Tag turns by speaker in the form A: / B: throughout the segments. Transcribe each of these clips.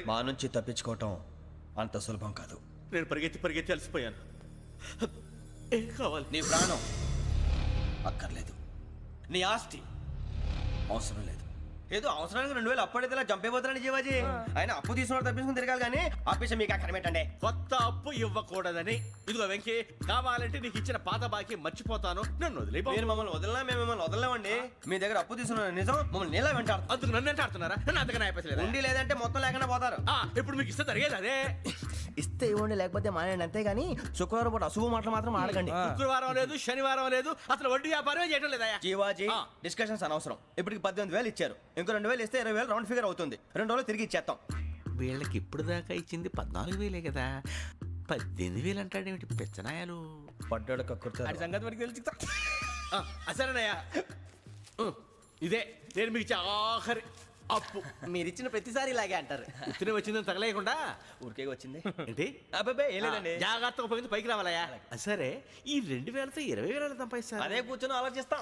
A: మా నుంచి తప్పించుకోవటం అంత సులభం కాదు.
B: నేను పరిగెత్తి అలసిపోయాను. ఏం కావాలి?
A: నీ ప్రాణం అక్కర్లేదు, నీ ఆస్తి అవసరం లేదు. ఏదో అవసరానికి 2000 అప్పుడైతే ఇలా చంపేపోతారని జీవాజీ. ఆయన అప్పు తీసుకున్న తప్పించుకుని తిరగాలి కానీ ఆపేసి మీకు అక్కడ పెట్టండి.
B: కొత్త అప్పు ఇవ్వకూడదని. ఇదిగో వెంకీ, కావాలంటే నీకు ఇచ్చిన పాత బాకీ మర్చిపోతాను, నన్ను వదిలే.
A: మీరు మమ్మల్ని వదలనా? మేము మిమ్మల్ని వదలలేమండి. మీ దగ్గర అప్పు తీసుకున్న నిజం మమ్మల్ని నీలా వెంటాడు.
B: అందుకు నన్ను ఎంత ఆడుతున్నారా? నన్ను అంతగా నాయపసలేదు.
A: ఉండి లేదంటే మొత్తం లేకుండా పోతారు.
B: ఇప్పుడు మీకు ఇస్తే జరిగేది అదే.
A: ఇస్తే ఇవ్వండి, లేకపోతే మానేయండి, అంతేగాని శుక్రవారం పూట అశుభ మాటలు మాత్రం ఆడకండి.
B: శుక్రవారం లేదు, శనివారం లేదు, అసలు వడ్డీ వ్యాపారమే చేయడం లేదా?
A: జీవాజీ, డిస్కషన్స్ అనవసరం. ఇప్పటికి 18,000 ఇచ్చారు, ఇంకో 2,000 ఇస్తే 20,000 రౌండ్ ఫిగర్ అవుతుంది. 2 రోజులు తిరిగి ఇచ్చేస్తాం.
B: వీళ్ళకి ఇప్పుడు దాకా ఇచ్చింది 14,000 కదా, 18,000 అంటాడేమిటి పెచ్చనాయాలు?
A: పడ్డాడు కక్కుర్తాడు.
B: సంగతి వరకు తెలుసు. అసలేనయ్యా, ఇదే నేను మీకు ఇచ్చే ఆఖరి అప్పు.
A: మీరు ఇచ్చిన ప్రతిసారి ఇలాగే అంటారు.
B: ఇతనే వచ్చిందని తగలేయకుండా
A: ఊరికే వచ్చింది
B: ఏంటి?
A: అబ్బాయి ఏం లేదండి.
B: జాగ్రత్తగా ఉపయోగించి పైకి రావాలయ్యా. సరే, ఈ 2,000తో 20,000 సంపాదిస్తారు.
A: అదే కూర్చొని ఆలోచిస్తాం.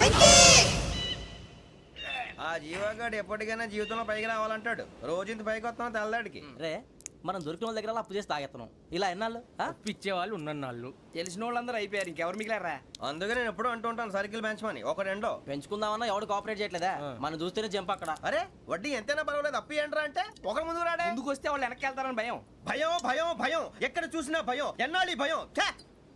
A: ఆ జీవగాడు ఎప్పటికైనా జీవితంలో పైకి రావాలంటాడు. రోజు ఇంత పైకి వస్తాం తెల్లడికి.
C: రే, మనం దొరికిన వాళ్ళ దగ్గర అప్పు చేసి తాగెత్తనం. ఇలా ఎన్నాళ్ళు
D: ఇచ్చేవాళ్ళు ఉన్నన్నాళ్ళు తెలిసిన వాళ్ళందరూ అయిపోయారు, ఇంకెవరు మిగిలారా?
A: అందుకే నేను ఎప్పుడు అంటూ ఉంటాను సర్కిల్ బెంచ్ మని ఒక రెండో
C: పెంచుకుందామన్నా ఎవడు కోఆపరేట్ చేయట్లేదా? మనం చూస్తేనే జంప్ అక్కడ.
A: అరే వడ్డీ ఎంతైనా పర్వాలేదు, అప్పు ఏంట్రా అంటే ఒక ముందు రాడే.
D: ముందుకు వస్తే వాళ్ళు వెనక్కి వెళ్తారని భయం.
A: భయం భయం భయం, ఎక్కడ చూసినా భయం. ఎన్నాళ్ళు భయం?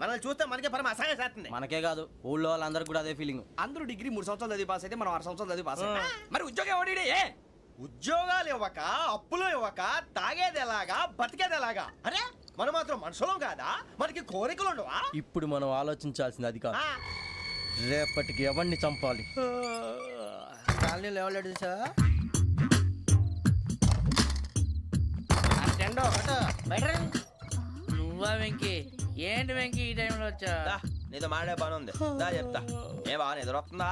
A: మనల్ని చూస్తే మనకే పరమ అసహాయం చేస్తుంది.
C: మనకే కాదు, ఊళ్ళో వాళ్ళందరికీ కూడా అదే ఫీలింగ్.
D: అందరూ డిగ్రీ 3 సంవత్సరాలు చదివి పాస్ అయితే మనం 6 సంవత్సరాలు చదివి పాస్ అయ్యాం. మరి ఉద్యోగం ఎవడి?
A: ఉద్యోగాలు ఇవ్వక, అప్పులు ఇవ్వక, తాగేది ఎలాగా, బతికేది ఎలాగా? అరే మనం మాత్రం మనుషులం కాదా? మనకి కోరికలు ఉండవా?
C: ఇప్పుడు మనం ఆలోచించాల్సింది అది కాదు, రేపటికి ఎవరిని చంపాలి.
D: కాలనీలో ఎవరు సార్?
E: నువ్వా వెంకీ? ఏంటి వెంకీ ఈ టైంలో వచ్చా?
A: నీతో మాడే పని ఉంది, దా చెప్తా. ఏ బాగా నిద్రొస్తుందా?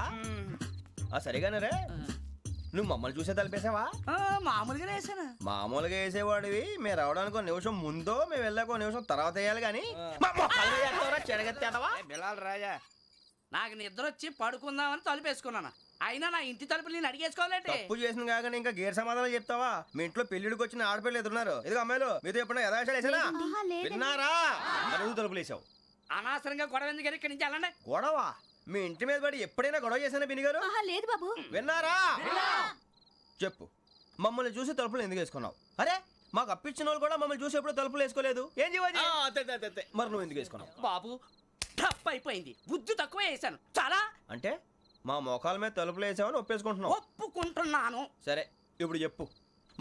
A: సరిగానే రే, నువ్వు మమ్మల్ని చూసే తలిపేసావా?
E: మామూలుగానే వేసాను.
A: మామూలుగా వేసేవాడివి. మేము రావడానికి 1 నిమిషం ముందో, మేము వెళ్ళాక 1 నిమిషం తర్వాత వేయాలి కానీ
D: బిలాల్ రాజా,
E: నాకు నిద్ర వచ్చి పడుకుందామని తలుపు వేసుకున్నాను. అయినా నా ఇంటి తలుపులు నేను అడిగేసుకోవాలంటే
A: తప్పు చేసిన కాక ఇంకా గేర్ సమాధానం చెప్తావా? మీ ఇంట్లో పెళ్లిడికి వచ్చిన ఆడపిల్లలు ఎదురున్నారు. ఇదిగో అమ్మాయిలు, మీతో ఎప్పుడైనా యథాశాలు వేసానా? విన్నారా? అడుగు తలుపులు వేసావు.
E: అనవసరంగా గొడవ ఎందుకు? ఇక్కడి నుంచి వెళ్ళండి.
A: గొడవ? మీ ఇంటి మీద పడి ఎప్పుడైనా గొడవ చేశానా బిని గారు?
F: లేదు బాబు.
A: విన్నారా? చెప్పు, మమ్మల్ని చూసి తలుపులు ఎందుకు వేసుకున్నావు? అరే మాకు అప్పించిన వాళ్ళు కూడా మమ్మల్ని చూసి ఎప్పుడు తలుపులు వేసుకోలేదు. ఏం జీవాజీ? మరి నువ్వు ఎందుకు వేసుకున్నావు?
E: బాబు టప్ అయిపోయింది, బుద్ధి తక్కువ వేసాను చాలా.
A: అంటే మా మోకాల మీద తలుపులు వేసామని ఒప్పేసుకుంటున్నావు?
E: ఒప్పుకుంటున్నాను.
A: సరే ఇప్పుడు చెప్పు,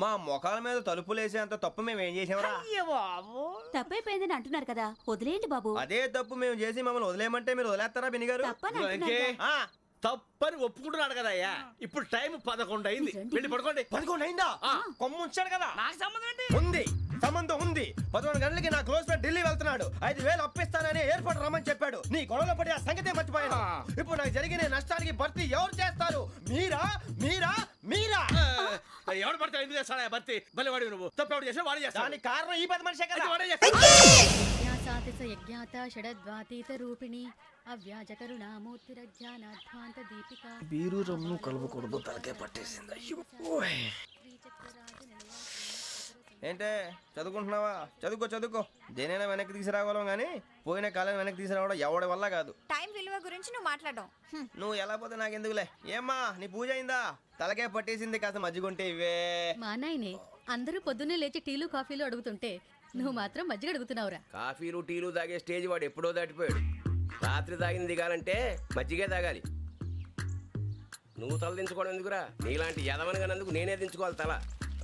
A: మా మొఖాల మీద తలుపులు వేసేంత తప్పు మేము ఏం చేసామరా?
E: బాబు
F: తప్పైపోయిందని అంటున్నారు కదా, వదిలేయండి బాబు.
A: అదే తప్పు మేము చేసి మమ్మల్ని వదిలేయమంటే మీరు వదిలేస్తారా బినిగారు?
B: తప్పని ఒప్పుకుంటున్నాడు కదా అయ్యా. ఇప్పుడు టైం 11 అయింది, వెళ్ళి పడుకోండి.
A: 11 అయిందా? కొమ్ము ఉంచాడు కదా.
E: నాకు సంబంధం ఏంటి?
A: ఉంది, సంబంధం ఉంది. 11 గంటలకి నా క్లోజ్ ఫ్రెండ్ ఢిల్లీ వెళ్తున్నాడు. 5,000 అప్పిస్తానని ఎయిర్పోర్ట్ రమ్మని చెప్పాడు. నీ గొడవలో పడి ఆ సంగతే మర్చిపోయాను. ఇప్పుడు నాకు జరిగిన నష్టానికి భర్తీ ఎవరు చేస్తారు? మీరా మీరా మీరా?
B: ఎవడు పడితే ఎందుకు చేస్తాడా భర్తీ? మళ్ళీ వాడి నువ్వు తప్పు ఎవడు చేసా వాడే చేస్తా.
A: దానికి కారణం ఈ 10 మనిషే కదా.
B: వాడే చేస్తా.
F: షడద్వాతీత రూపిణి అవ్యాజ కరుణామూర్తిరజ్ఞానాధ్వాంత దీపిక.
A: బీరు రమ్ము కలుపుకూడదు, తలకే పట్టేసింది. ఏంటే చదువుకుంటున్నావా? చదువుకో చదువుకో. దేనైనా వెనక్కి తీసుకురావాలం కానీ పోయిన కాలం వెనక్కి తీసుకురావడం ఎవడి వల్ల కాదు.
F: టైం విలువ గురించి నువ్వు మాట్లాడడం.
A: నువ్వు ఎలా పోతే నాకెందుకులే. ఏమ్మా నీ పూజ అయిందా? తలకే పట్టేసింది, కాస్త మజ్జిగుంటే ఇవే.
F: మా నాయనే అందరూ పొద్దున్నే లేచి టీలు కాఫీలు అడుగుతుంటే నువ్వు మాత్రం మజ్జిగ అడుగుతున్నావురా.
G: కాఫీలు టీలు తాగే స్టేజ్ వాడు ఎప్పుడో దాటిపోయాడు. రాత్రి తాగింది దిగాలంటే మజ్జిగే తాగాలి. నువ్వు తల దించుకోవడం ఎందుకురా? నీలాంటి యదవనగానందుకు నేనే దించుకోవాలి తల.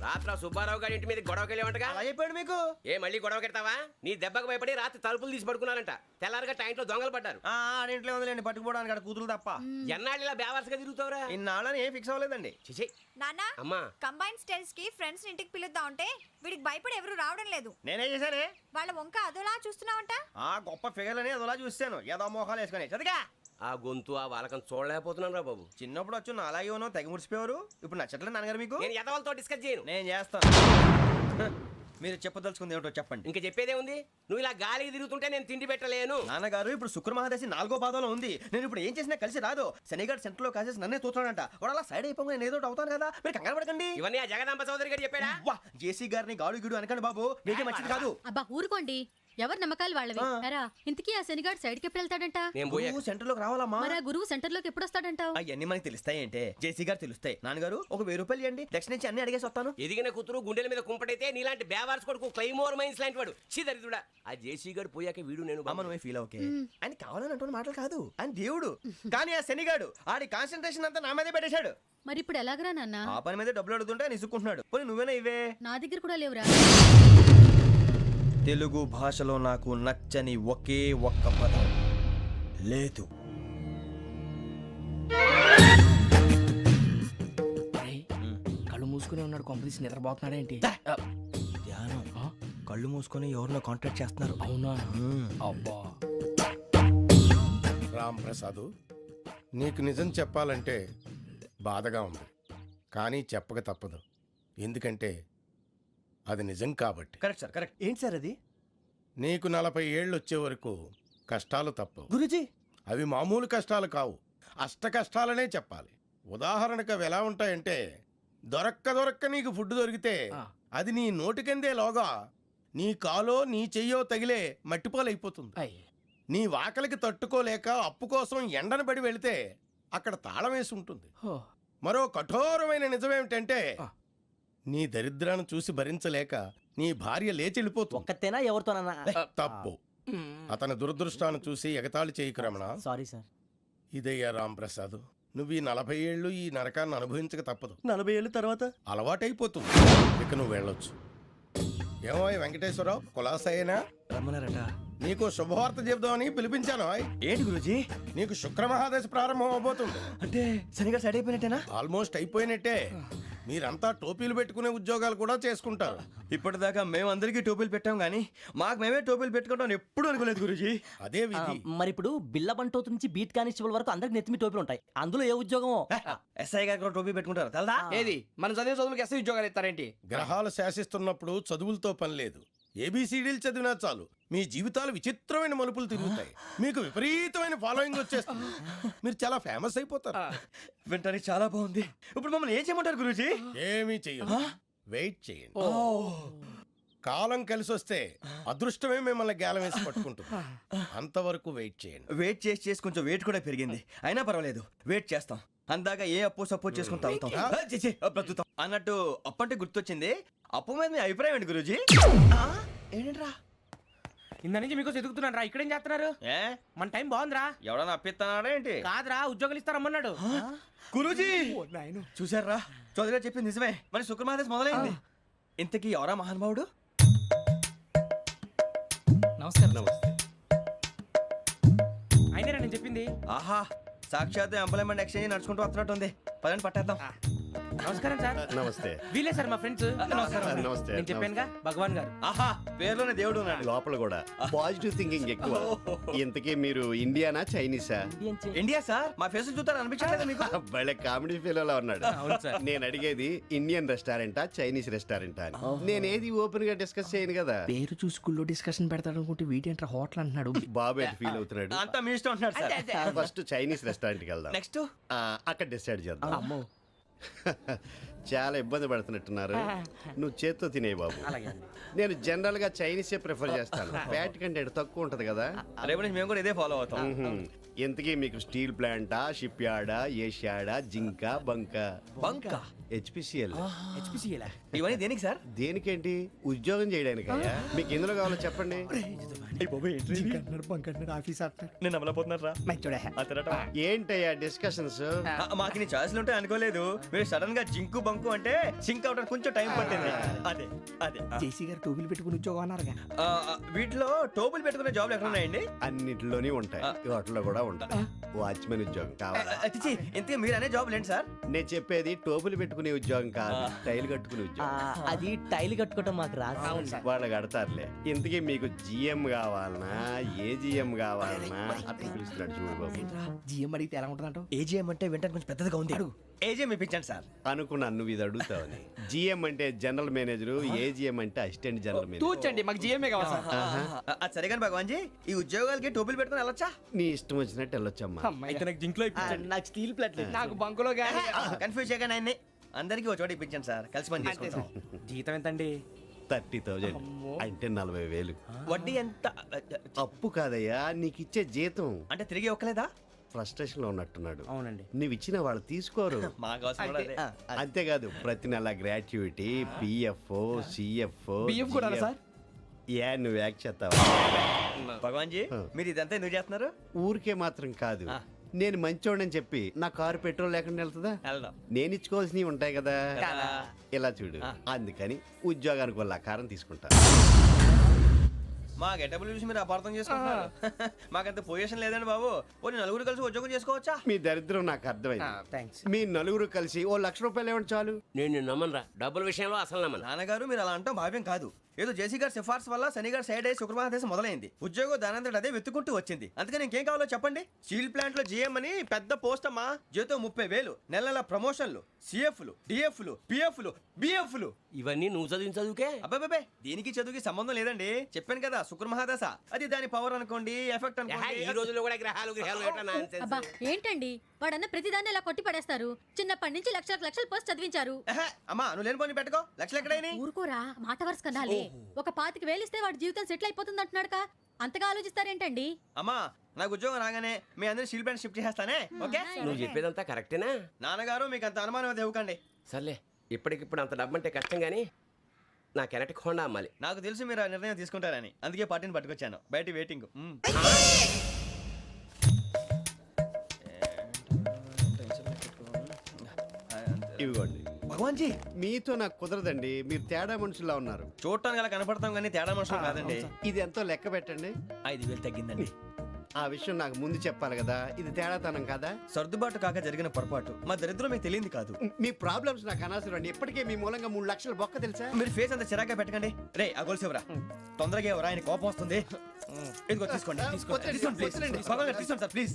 G: రాత్రి సుబ్బారావు గారి ఇంటి మీద గొడవకి వెళ్ళేవంటగా.
A: అలా చెప్పాడు మీకు?
G: ఏ మళ్ళీ గొడవ కెడతావా? నీ దెబ్బకు భయపడి రాత్రి తలుపులు తీసి పడుకున్నారంట. తెల్లారగా టైంట్లో దొంగలు పడ్డారు.
A: ఇంట్లో ఉందిలేండి, పట్టుకుపోవడానికి అక్కడ కూతురు తప్ప.
G: ఎన్నాళ్ళు ఇలా బేవర్స్గా తిరుగుతావురా?
A: ఇన్నాళ్ళని ఏం ఫిక్స్ అవ్వలేదండి.
G: చిచి
F: నాన్నా,
G: అమ్మా,
F: కంబైన్ స్టైల్స్ కి ఫ్రెండ్స్ ఇంటికి పిలుద్దాం అంటే వీడికి భయపడి ఎవరు రావడం లేదు.
A: నేనే చేశానే.
F: వాళ్ళ వంక అదోలా చూస్తున్నావంట.
A: గొప్ప ఫిగర్లని అదోలా చూస్తాను, ఏదో మోహాలు వేసుకొని. చదిగా
G: ఆ గొంతు ఆ వాలకం చూడలేకపోతున్నాను రా బాబు.
A: చిన్నప్పుడు వచ్చి నా అలాగే ఉన్నావు, తెగ ముడిచిపోయారు. ఇప్పుడు నచ్చట్లేదు నాన్నగారు మీకు?
G: నేను యదవలతో డిస్కస్ చేయను.
A: నేను చేస్తాను. మీరు చెప్పదలుచుకుంది ఏమిటో చెప్పండి.
G: ఇంకా చెప్పేదే ఉంది. నువ్వు ఇలా గాలికి తిరుగుతుంటే నేను తిండి పెట్టలేను.
A: నాన్నగారు ఇప్పుడు శుక్ర మహాదశి 4వ పాదంలో ఉంది. నేను ఇప్పుడు ఏం చేసినా కలిసి రాదు. శనిగారు సెంటర్ లో కాసేసి నన్నే చూస్తాడంట. వాడు అలా సైడ్ అయిపోయి నేను ఏదో ఒకటి అవుతాను కదా, మీరు కంగారు పడకండి.
G: ఇవన్నీ ఆ జగదాంబ చౌదరి గారు చెప్పాడా?
A: వా జేసీ గారిని గాడు గిడు అనకండి బాబు, మీకే మంచిది కాదు.
F: అబ్బా ఊరుకోండి, ఎవరి నమ్మకాలు వాళ్ళవి. ఎరా ఇంతకీ ఆ శనిగాడు సైడ్ కి ఎప్పుడు వెళ్తాడంట?
G: నేను పోయా.
A: నువ్వు సెంటర్ లోకి రావాలమ్మా.
F: మరి ఆ గురువు సెంటర్ లోకి ఎప్పుడు వస్తాడంటావు?
A: అవన్నీ మనకి తెలుస్తాయి అంటే జేసీ గారు తెలుస్తాయి. నాన్నగారు ఒక 1000 రూపాయలు ఇవ్వండి, దక్షిణ నుంచి అన్ని అడిగేసి వస్తాను.
G: ఎదిగిన కూతురు గుండెల మీద కుంపటైతే నీలాంటి బేవార్స్ కొడుకు క్లైమోర్ మైన్స్ లాంటి వాడు చీదరిదుడా. ఆ జేసీ గారు పోయాక వీడు నేను
A: అమ్మ నువ్వే ఫీల్ ఓకే. ఆయన కావాలని అంటున్న మాటలు కాదు, ఆయన దేవుడు. కానీ ఆ శనిగాడు ఆడి కాన్సన్ట్రేషన్ అంతా నా మీదే పెట్టేశాడు.
F: మరి ఇప్పుడు ఎలాగరా నాన్న?
A: ఆ పని మీద డబ్బులు అడుగుతుంటే నిసుక్కుంటున్నాడు. పోనీ నువ్వేనా ఇవే?
F: నా దగ్గర కూడా లేవురా.
A: తెలుగు భాషలో నాకు నచ్చని ఒకే ఒక్క పదం లేదు.
E: కళ్ళు మూసుకునే ఉన్నాడు, కొంపదీసి నిద్రపోతున్నాడేంటి?
A: ధ్యానం. కళ్ళు మూసుకొని ఎవరినో కాంటాక్ట్ చేస్తున్నారు.
E: అవునా? అబ్బా
H: రామ్ ప్రసాదు, నీకు నిజం చెప్పాలంటే బాధగా ఉంది, కానీ చెప్పక తప్పదు. ఎందుకంటే అది నిజం కాబట్టి.
A: Correct sir, correct. ఏంటి సార్ అది?
H: నీకు 40 ఏళ్ళు వచ్చే వరకు కష్టాలు తప్పవు.
A: గురుజీ
H: అవి మామూలు కష్టాలు కావు, అష్ట కష్టాలనే చెప్పాలి. ఉదాహరణకు అవి ఎలా ఉంటాయంటే, దొరక్క నీకు ఫుడ్ దొరికితే అది నీ నోటికందే లోగా నీ కాలో నీ చెయ్యో తగిలే మట్టిపాలైపోతుంది. నీ వాకలికి తట్టుకోలేక అప్పు కోసం ఎండను పడి వెళితే అక్కడ తాళం వేసి ఉంటుంది. మరో కఠోరమైన నిజమేమిటంటే, నీ దరిద్రాన్ని చూసి భరించలేక నీ భార్య లేచి వెళ్ళిపోతుంది.
C: ఒక్కతేనా ఎవరితోనన్నా?
H: తప్పు. అతని దురదృష్టాన్ని చూసి ఎగతాళి చేయకు రమణ.
C: Sorry sir.
H: ఇదయ్యా రాంప్రసాద్, నువ్వు ఈ 40 ఏళ్ళు ఈ నరకాన్ని అనుభవించక తప్పదు.
C: 40 ఏళ్ళ తర్వాత
H: అలవాటైపోతుంది. ఇక నువ్వు వెళ్ళొచ్చు. ఏమో వెంకటేశ్వరరావు, కులాసైనా
A: రమ్మన్నారట.
H: నీకు శుభవార్త చెబుదామని పిలిపించాను.
A: ఏంటి గురుజీ?
H: నీకు శుక్ర మహాదశ ప్రారంభం అవబోతుంది.
A: అంటే శనిగారు సైడ్ అయిపోయినట్టేనా?
H: ఆల్మోస్ట్ అయిపోయినట్టే. మీరంతా టోపీలు పెట్టుకునే ఉద్యోగాలు కూడా చేసుకుంటారు.
A: ఇప్పటిదాకా మేమందరికీ టోపీలు పెట్టాం కానీ మాకు మేమే టోపీలు పెట్టుకుంటాం ఎప్పుడు అనుకోలేదు గురుజీ.
H: అదే విధి.
C: మరి ఇప్పుడు బిల్ల బంటోతు నుంచి బీట్ కానిస్టేబుల్ వరకు అందరికి నెత్తిమి టోపీలు ఉంటాయి. అందులో ఏ ఉద్యోగమో?
A: ఎస్ఐ గారు కూడా టోపీ పెట్టుకుంటారు తెలదా?
D: ఏది మన చదివే చదువులకు ఎస్ఐ ఉద్యోగాలు ఇస్తారేంటి?
H: గ్రహాలు శాసిస్తున్నప్పుడు చదువులతో పని లేదు. ఏబిసిడీలు చదివినా చాలు మీ జీవితాలు విచిత్రమైన మలుపులు తిరుగుతాయి. మీకు విపరీతమైన ఫాలోయింగ్ వచ్చేస్తుంది. మీరు చాలా ఫేమస్ అయిపోతారు.
A: వింటానికి చాలా బాగుంది. ఇప్పుడు మమ్మల్ని ఏం చేయమంటారు గురూజీ?
H: ఏమీ చెయ్యదు, వెయిట్ చేయండి. కాలం కలిసి వస్తే అదృష్టమే మిమ్మల్ని గేలం వేసి పట్టుకుంటుంది. అంతవరకు వెయిట్ చేయండి.
A: వెయిట్ చేసి కొంచెం వెయిట్ కూడా పెరిగింది. అయినా పర్వాలేదు, వెయిట్ చేస్తాం. అందాక ఏ అప్పు సపోర్ట్ చేసుకుని తాగుతాం, బ్రతుకుతాం అన్నట్టు. అప్పు అంటే గుర్తొచ్చింది, అప్పు మీద మీ అభిప్రాయం ఏంటి గురూజీ? ఏంటరా
E: ఇంత నుంచి మీకు ఎదుగుతున్నాను రా. ఇక్కడేం చేస్తున్నారు?
A: ఏ
E: మన టైం బాగుందిరా.
A: ఎవడన్నా అప్పిస్తున్నాడా ఏంటి?
E: కాదురా, ఉద్యోగాలు ఇస్తారమ్మన్నాడు.
A: గురూజీ చూసారా, చౌదరి గారు చెప్పింది నిజమే. మరి శుక్రమాదేశ్ మొదలైంది. ఇంతకీ ఎవరా మహానుభావుడు?
E: నమస్కారం. అయినా నేను చెప్పింది.
A: ఆహా, సాక్షాత్ ఎంప్లాయ్మెంట్ ఎక్స్చేంజ్ నడుచుకుంటూ వస్తున్నట్టు ఉంది. పదండి పట్టేద్దాం.
E: నమస్కారం సార్.
I: నమస్తే.
E: వీలే సార్ మా ఫ్రెండ్స్.
A: నమస్కారం.
I: నమస్తే.
E: నేను చెప్పానుగా భగవాన్ గారు.
A: ఆహా, పేరులోనే దేవుడు ఉన్నాడు.
I: లోపల కూడా పాజిటివ్ థింకింగ్ ఎక్కువ. ఇంతకీ మీరు ఇండియానా చైనీసా?
A: India sir. మా ఫేస్ చూస్తారు అనిపించలేదు మీకు?
I: భలే కామెడీ ఫీల్ అలా ఉన్నాడు.
E: అవును సార్.
I: నేను అడిగేది ఇండియన్ రెస్టారెంటా చైనీస్ రెస్టారెంటా అని. నేనేది ఓపెన్ గా డిస్కస్ చేయను కదా.
E: పేరు చూసి స్కూల్లో డిస్కషన్ పెడతాడు అనుకుంటే వీటేంట్రా హోటల్ అంటున్నాడు.
I: బాబు ఎట్ ఫీల్ అవుతున్నాడు.
A: అంతా మీ ఇష్టం అంటున్నాడు సార్.
I: ఫస్ట్ చైనీస్ రెస్టారెంట్ కి వెళ్దాం.
A: నెక్స్ట్
I: అక్కడ డిసైడ్ చేద్దాం.
E: అమ్మో.
I: చాలా ఇబ్బంది పడుతున్నట్టున్నారు. నువ్వు చేత్తో తినే బాబు. నేను జనరల్ గా చైనీసే ప్రిఫర్ చేస్తాను. ఫ్యాట్ కంటెంట్ తక్కువ ఉంటది కదా.
A: రేపు నుంచి మేము కూడా ఇదే ఫాలో అవుతాం.
I: ఎంతకీ మీకు స్టీల్ ప్లాంటా, షిప్ యార్డా, ఏషియాడా, జింక, బంక?
A: బంక,
I: హెచ్పిసిఎల్.
A: ఇవన్నీ దేనికి సార్?
I: దేనికేంటి? ఉద్యోగం చేయడానికి. మీకు ఎందులో కావాలో చెప్పండి.
A: నేను అమలపోతున్నారా?
I: ఏంటయ్యా డిస్కషన్స్?
A: మాకు నీ ఛాయిస్లు ఉంటాయి అనుకోలేదు. మీరు సడన్ గా జింకు బంకు అంటే సింక్ అవడానికి కొంచెం టైం పట్టింది. అదే అదే
E: జేసీ గారు టోపీలు పెట్టుకుని ఉద్యోగం అన్నారుగా.
A: వీటిలో టోపులు పెట్టుకునే జాబ్లు ఎక్కడ ఉన్నాయండి?
I: అన్నిటిలోనే ఉంటాయి, వాటిలో కూడా ఉండాలి. వాచ్మెన్ ఉద్యోగం కావాలా?
A: అతిచి ఇంతకీ మీరు అనే జాబ్ లేండి సార్?
I: నేను చెప్పేది టోపులు పెట్టుకునే ఉద్యోగం కాదు, టైల్ కట్టుకునే ఉద్యోగం.
C: అది టైల్ కట్టుకోవటం మాకు రాదు.
I: వాళ్ళు కడతారులే. ఇంతకీ మీకు జిఎం కావాలనా, ఏ జిఎం కావాలనా? అట్లా పిలుస్తున్నాడు చూడు బాబు.
D: జిఎం అడిగితే ఎలా ఉంటుందంట?
A: ఏజీఎం అంటే వింటానికి కొంచెం పెద్దదిగా ఉంది. ఏజీఎం ఇప్పించండి సార్.
I: అనుకున్నాను నువ్వు ఇది అడుగుతావని. జిఎం అంటే జనరల్ మేనేజర్, ఏజిఎం అంటే అసిస్టెంట్ జనరల్ మేనేజర్.
D: తూచండి, మాకు జిఎంఏ కావాలి సార్.
A: అది సరే కానీ భగవాన్ జీ, ఈ ఉద్యోగాలకి టోపీలు పెట్టుకుని వెళ్ళొచ్చా?
I: నీ ఇష్టం వచ్చినట్టు వెళ్ళొచ్చమ్మా.
C: నాకు స్టీల్ ప్లేట్
D: నాకు బంకులో గానీ
A: కన్ఫ్యూజ్ చేయగానే ఆయన్ని అందరికీ ఒక చోట ఇప్పించండి సార్, కలిసి పని చేసుకుంటాం.
D: జీతం ఎంతండి?
I: 30,000 అంటే 40,000.
A: వడ్డీ ఎంత?
I: అప్పు కాదయ్యా, నీకు ఇచ్చే జీతం.
A: అంటే తిరిగి ఒక్కలేదా?
I: ఫ్రస్ట్రేషన్ లో ఉన్నట్టున్నాడు.
D: అవునండి.
I: నువ్వు ఇచ్చిన వాళ్ళు తీసుకోరు.
A: మాకు అవసరం కూడా అదే.
I: అంతేకాదు ప్రతి నెల గ్రాట్యుటీ, పిఎఫ్, సిఎఫ్.
D: బియ్యం కూడా సార్?
I: ఏ నువ్వు యాక్ చేస్తావా?
A: భగవాన్ జీ, మీరు ఇదంతా ఎందుకు చేస్తున్నారు?
I: ఊరికే మాత్రం కాదు, నేను మంచోడని చెప్పి నా కారు పెట్రోల్ లేకుండా వెళ్తుందా?
A: వెళ్దాం.
I: నేను ఇచ్చుకోవాల్సినవి ఉంటాయి కదా. ఇలా చూడు, అందుకని ఉద్యోగానికి వాళ్ళ ఆకారం తీసుకుంటా.
A: మా గెటబుల్ చూసి మీరు అపార్థం చేసుకుంటున్నారు. మాకంత పొజిషన్ లేదండి బాబు. పోనీ నలుగురు కలిసి ఉద్యోగం చేసుకోవచ్చా?
I: మీ దరిద్రం నాకు అర్థమైంది.
D: థ్యాంక్స్.
I: మీ నలుగురు కలిసి ఓ ₹1,00,000 ఇవ్వండి చాలు.
G: నేను నమ్మనరా, డబ్బుల విషయంలో అసలు నమ్మను.
A: నాన్నగారు మీరు అలా అంటాం భావ్యం కాదు. ఏదో జేసీ గారి సిఫార్సు వల్ల శని గారు సైడ్ అయ్యి శుక్రవారం మొదలైంది. ఉద్యోగం దానంతటి అదే వెతుకుంటూ వచ్చింది. అందుకని ఇంకేం కావాలో చెప్పండి. స్టీల్ ప్లాంట్ లో జీఎం అని పెద్ద పోస్ట్ అమ్మా. జీతం 30,000, నెల నెల ప్రమోషన్లు, సిఎఫ్లు, డిఎఫ్లు, పిఎఫ్లు, బిఎఫ్లు.
G: ఇవన్నీ నువ్వు చదివిన చదువుకే.
A: అబ్బాబే, దీనికి చదువుకి సంబంధం లేదండి. చెప్పాను కదా, శుక్ర మహాదశ. అది దాని పవర్ అనుకోండి, ఎఫెక్ట్
G: ఈ
A: అనుకోండి.
G: రోజుల్లో కూడా గ్రహాలు ఎట్లా nonsense?
F: అబ్బా ఏంటండి వాడన్న ప్రతిదాన్ని ఇలా కొట్టి పడేస్తారు. చిన్నప్పటి నుంచి లక్షలకు పోస్ట్ చదివించారు.
A: అమ్మా నువ్వు లేని పోనీ పెట్టుకో. లక్షలు ఎక్కడైనా
F: ఊరుకోరా, మాట వరుస కనాలి. ఒక 25,000 ఇస్తే వాడి జీవితం సెటిల్ అయిపోతుంది అంటున్నాడుగా. అంతగా ఆలోచిస్తారేంటండి?
A: అమ్మా నాకు ఉద్యోగం రాగానే మీ అందరినీ స్టీల్ ప్లాంట్ షిఫ్ట్ చేస్తానే. ఓకే?
G: నువ్వు చెప్పేదంతా కరెక్టేనా?
A: నాన్నగారు మీకు అంత అనుమానం అది ఇవ్వకండి.
G: సర్లే, ఇప్పటికిప్పుడు అంత డబ్బు అంటే కష్టం కానీ నా కెనటిక్ హోండా అమ్మాలి.
A: నాకు తెలుసు మీరు ఆ నిర్ణయం తీసుకుంటారని, అందుకే పార్టీని పట్టుకొచ్చాను. బయట వెయిటింగ్.
I: ఇవ్వండి.
A: భగవాన్ జీ,
I: మీతో నాకు కుదరదండి, మీరు తేడా మనుషుల్లా ఉన్నారు.
A: చూడటానికి అలా కనపడతాం కానీ తేడా మనుషులు కాదండి.
I: ఇది ఎంతో లెక్క పెట్టండి.
A: 5,000 తగ్గిందండి.
I: ఆ విషయం నాకు ముందు చెప్పాలి కదా, ఇది తేడాతనం కదా.
A: సర్దుబాటు కాక జరిగిన పొరపాటు. మా దరిద్రం మీకు తెలియంది కాదు.
I: మీ ప్రాబ్లమ్స్ నాకు అనవసరం అండి. ఇప్పటికే మీ మూలంగా 3 లక్షల బొక్క తెలుసా.
A: మీరు ఫేస్ అంత చిరాగ్గా పెట్టకండి. రే ఆ గొలుసు ఎవరా? తొందరగా ఎవరా, ఆయన కోపం వస్తుంది. ఇదిగో తీసుకోండి. తీసుకోండి ప్లీజ్. భగవాన్ గారు తీసుకోండి సార్ ప్లీజ్.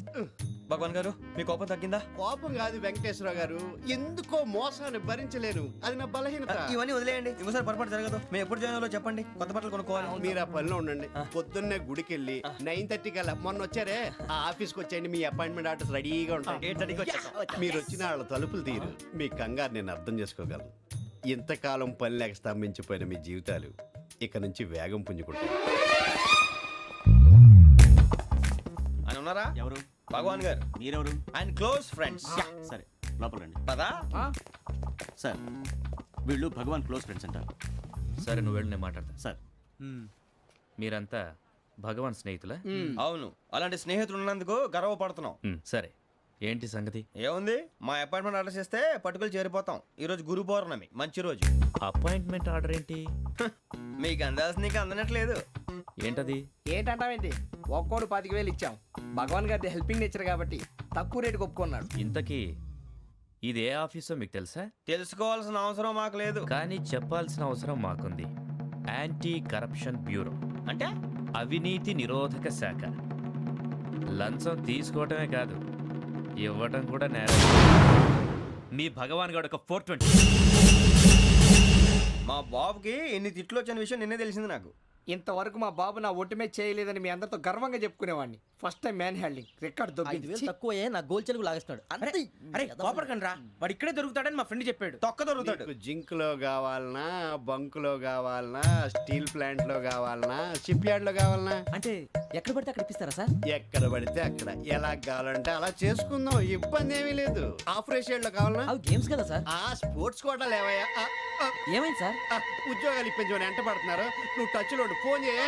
A: భగవాన్ గారు మీ కోపం తగ్గిందా?
I: కోపం కాదు వెంకటేశ్వర గారు, ఎందుకో మోసాన్ని భరించలేను, అది నా బలహీనత.
A: ఇవన్నీ వదిలేయండి, ఇంకోసారి పొరపాటు జరగదు. మేము ఎప్పుడు జాయిన్ అవ్వాలో చెప్పండి, కొత్త బట్టలు కొనుక్కోవాలి.
I: మీరు ఆ పనిలో ఉండండి. పొద్దున్నే గుడికి వెళ్ళి 9:30 కల్లా, మొన్న వచ్చారే ఆ ఆఫీస్కి వచ్చేయండి. మీ అపాయింట్మెంట్ ఆర్డర్స్ రెడీగా ఉంటాయి.
A: 8:30కి వచ్చేస్తాం.
I: మీరు వచ్చిన వాళ్ళ తలుపులు తీరు. మీ కంగారు నేను అర్థం చేసుకోగలను. ఇంతకాలం పని లేక స్తంభించిపోయిన మీ జీవితాలు ఇక నుంచి వేగం పుంజుకుంటాయి.
A: ఆయన ఉన్నారా?
B: ఎవరు?
A: భగవాన్ గారు.
B: మీరెవరు?
A: ఆయన క్లోజ్ ఫ్రెండ్స్.
B: సరే లోపల రండి.
A: పదా
B: సార్ వీళ్ళు భగవాన్ క్లోజ్ ఫ్రెండ్స్ అంటారు.
J: సరే నువ్వు వెళ్ళి నేను మాట్లాడతా.
B: సార్
J: మీరంతా భగవాన్ స్నేహితులా?
A: అవును, అలాంటి స్నేహితులు ఉన్నందుకు గర్వపడుతున్నాం.
J: సరే ఏంటి సంగతి?
A: ఏముంది, మా అపాయింట్మెంట్ ఆర్డర్ చేస్తే పట్టుకులు చేరిపోతాం. ఈ రోజు గురు పౌర్ణమి, మంచి రోజు.
J: అపాయింట్మెంట్ ఆర్డర్ ఏంటి?
A: మీకు అందాల్సిన నీకు అందనట్లేదు.
J: ఏంటది?
D: ఏంటంటావేంటి? ఒక్కోడు 25,000 ఇచ్చాం. భగవాన్ గారి హెల్పింగ్ నేచర్ కాబట్టి తక్కువ రేటుకి ఒప్పుకున్నాడు.
J: ఇంతకీ ఇది ఏ ఆఫీసో మీకు తెలుసా?
A: తెలుసుకోవాల్సిన అవసరం మాకు లేదు.
J: కానీ చెప్పాల్సిన అవసరం మాకుంది. యాంటీ కరప్షన్ బ్యూరో
A: అంటే
J: అవినీతి నిరోధక శాఖ. లంచం తీసుకోవటమే కాదు, ఇవ్వటం కూడా నేరం. మీ భగవాన్ గారు ఒక 420.
A: మా బాబుకి ఎన్ని తిట్లు వచ్చిన విషయం నిన్నే తెలిసింది నాకు.
D: ఇంతవరకు మా బాబు నా ఒట్టుమే చేయలేదని మీ అందరితో గర్వంగా చెప్పుకునేవాడిని. First time man handing record
C: 5,000 తక్కువే, నా గోల్ చెలుగు లాగేస్తున్నాడు.
D: అరే కోపడకండి రా, వాడు ఇక్కడే దొరుకుతాడని మా ఫ్రెండ్ చెప్పాడు.
A: తొక్క దొరుకుతాడు.
I: మీకు జింక్ లో కావాలనా, బంక్ లో కావాలనా, స్టీల్ ప్లాంట్ లో కావాలనా, షిప్ యార్డ్ లో కావాలనా?
C: అంటే ఎక్కడ పడితే అక్కడ ఇప్పిస్తారా సార్?
I: ఎక్కడ పడితే అక్కడ, ఎలా కావాలంటే అలా చేసుకుందాం, ఇబ్బంది ఏమీ లేదు. ఆపరేషన్ లో కావాలనా?
C: అవి గేమ్స్ కదా సార్.
I: ఆ స్పోర్ట్స్ కోటా లేవయ్యా.
C: ఏమైంది సార్?
I: ఉద్యోగాలు ఇప్పించమని ఎంట పడుతున్నారు. నువ్వు టచ్ లో ఫోన్ చేయ.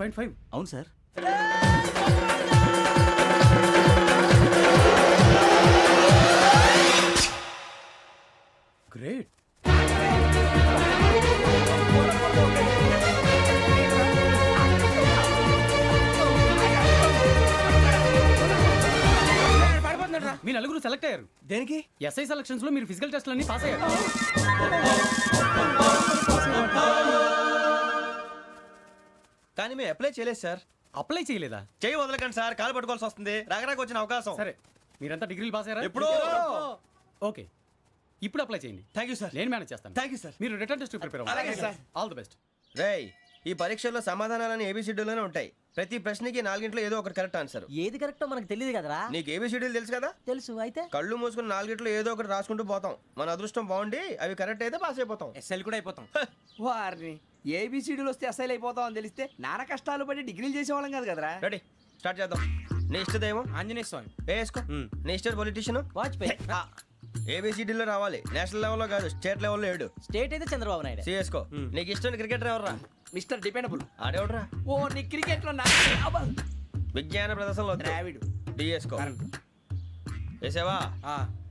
D: 1.5.
C: అవును సార్.
D: గ్రేట్. మీ నలుగురు సెలెక్ట్ అయ్యారు.
A: దేనికి?
D: ఎస్ఐ సెలక్షన్స్ లో మీరు ఫిజికల్ టెస్ట్ అన్ని పాస్ అయ్యారు.
A: కానీ మేము అప్లై చేయలేదు సార్.
D: అప్లై చేయలేదా?
A: చేయి వదలకండి సార్, కాలు పట్టుకోవాల్సి వస్తుంది. రాగరాకు వచ్చిన అవకాశం.
D: సరే, మీరంతా డిగ్రీలు పాస్ అయ్యారా?
A: ఎప్పుడో.
D: ఓకే, ఇప్పుడు అప్లై చేయండి.
A: Thank you sir.
D: నేను మేనేజ్ చేస్తాను.
A: Thank you sir.
D: మీరు రిటర్న్ టెస్ట్ ప్రిపేర్
A: అలాగే
D: అవ్వండి.
A: సార్.
D: All the best.
A: రేయ్, ఈ పరీక్షల్లో సమాధానాలని ఏబిసిడ్యూల్లోనే ఉంటాయి. ప్రతి ప్రశ్నకి 4 ఏదో ఒకటి కరెక్ట్ ఆన్సర్.
C: ఏది కరెక్టో మనకు తెలియదు కదరా.
A: నీకు ఏబిసిడ్యూల్ తెలుసు కదా?
C: తెలుసు. అయితే
A: కళ్ళు మూసుకుని 4 ఏదో ఒకటి రాసుకుంటూ పోతాం. మన అదృష్టం బాగుండి అవి కరెక్ట్ అయితే పాస్ అయిపోతాం.
E: ఎస్ఎల్ కూడా అయిపోతాం. వారిని ఏబిసిడీలు వస్తే ఎస్ఐలు అయిపోతాం అని తెలిస్తే నాన్న కష్టాలు పడి డిగ్రీలు చేసేవాళ్ళం కాదు కదరా.
A: రెడీ, స్టార్ట్ చేద్దాం. నీ ఇష్టదేమో
E: ఆంజనేయ స్వామి.
A: వేసుకో. నీ ఇష్ట పొలిటీషియన్
C: వాజ్పేయి.
A: ఏబిసిడీలో రావాలి. నేషనల్ లెవెల్లో కాదు, స్టేట్ లెవెల్లో 7.
C: స్టేట్ అయితే చంద్రబాబు నాయుడు.
A: సిఎస్కో. నీకు ఇష్టం క్రికెటర్ ఎవర్రా?
E: Mister dependable.
A: ఆడేవడరా?
E: ఓ నీ క్రికెట్ లో
A: విజ్ఞాన ప్రదర్శనలో
E: ద్రావిడు.
A: డిఎస్కో. వేసావా?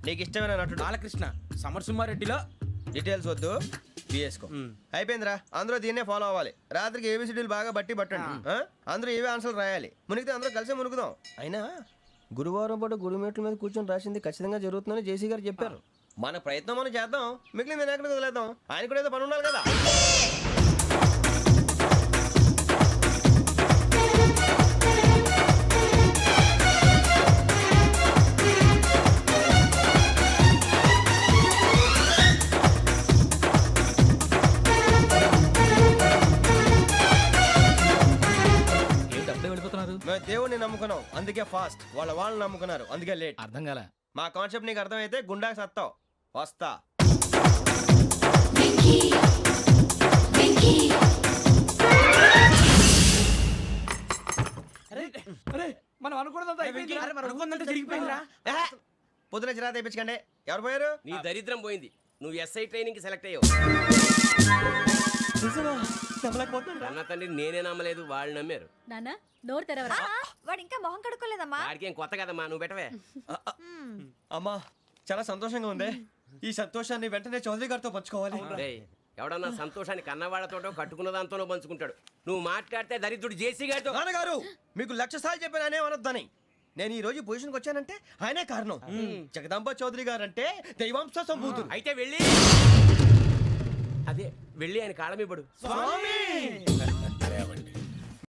A: నీకు ఇష్టమైన నటుడు?
E: బాలకృష్ణ. సమర్సుమారెడ్డిలో
A: డీటెయిల్స్ వద్దు, బిఎస్కో. అయిపోయిందిరా. అందరూ దీన్నే ఫాలో అవ్వాలి. రాత్రికి ఏబిసిడీలు బాగా బట్టి పట్టండి. అందరూ ఏవే ఆన్సర్లు రాయాలి. మునిగితే అందరూ కలిసి మునుగుదాం. అయినా గురువారం పాటు గురుమేట్ల మీద కూర్చొని రాసింది ఖచ్చితంగా జరుగుతుందని జేసీ గారు చెప్పారు. మన ప్రయత్నం మనం చేద్దాం, మిగిలింది వినాయకుడికి వదిలేద్దాం. ఆయన కూడా ఏదో పని ఉండాలి కదా. మేము దేవుడిని నమ్ముకున్నాం, అందుకే ఫాస్ట్. వాళ్ళు నమ్ముకున్నారు, అందుకే లేట్.
D: అర్థం కాలే.
A: మా కాన్సెప్ట్ నీకు అర్థమైతే గుండాకి సత్తావు. వస్తా.
E: మనం అనుకున్నదంతా అయిపోయింది.
A: జరిగిపోయిందిరా. పొద్దున చిరా తెప్పించకండి. ఎవరు పోయారు?
G: నీ దరిద్రం పోయింది. నువ్వు ఎస్ఐ ట్రైనింగ్ కి సెలెక్ట్ అయ్యావు. అన్న తండ్రి నేనే నమ్మలేదు, వాళ్ళు నమ్మారు.
F: నాన్న నోరు తెరవరా.
K: వాడు ఇంకా మొహం కడుక్కోలేదమ్మా.
G: వాడికి ఏం కొత్త కదమ్మా, నువ్వు పెట్టవే.
A: అమ్మా, చాలా సంతోషంగా ఉంది. ఈ సంతోషాన్ని వెంటనే చౌదరి గారితో పంచుకోవాలి.
G: డేయ్, ఎవడన్నా సంతోషాన్ని కన్నవాళ్లతోటో కట్టుకున్న దాంతోనో పంచుకుంటాడు. నువ్వు మాట్లాడితే దరిద్రుడు జేసీ గారితో.
A: నాన్నగారు, మీకు 1,00,000 సార్లు చెప్పాను అనే అనొద్దని. నేను ఈ రోజు పొజిషన్కి వచ్చానంటే ఆయనే కారణం. జగదాంబ చౌదరి గారు అంటే దైవాంశ సంభూతుడు.
G: అయితే వెళ్ళి అదే వెళ్ళి ఆయన కాళ్ళ మీద పడు.
A: స్వామి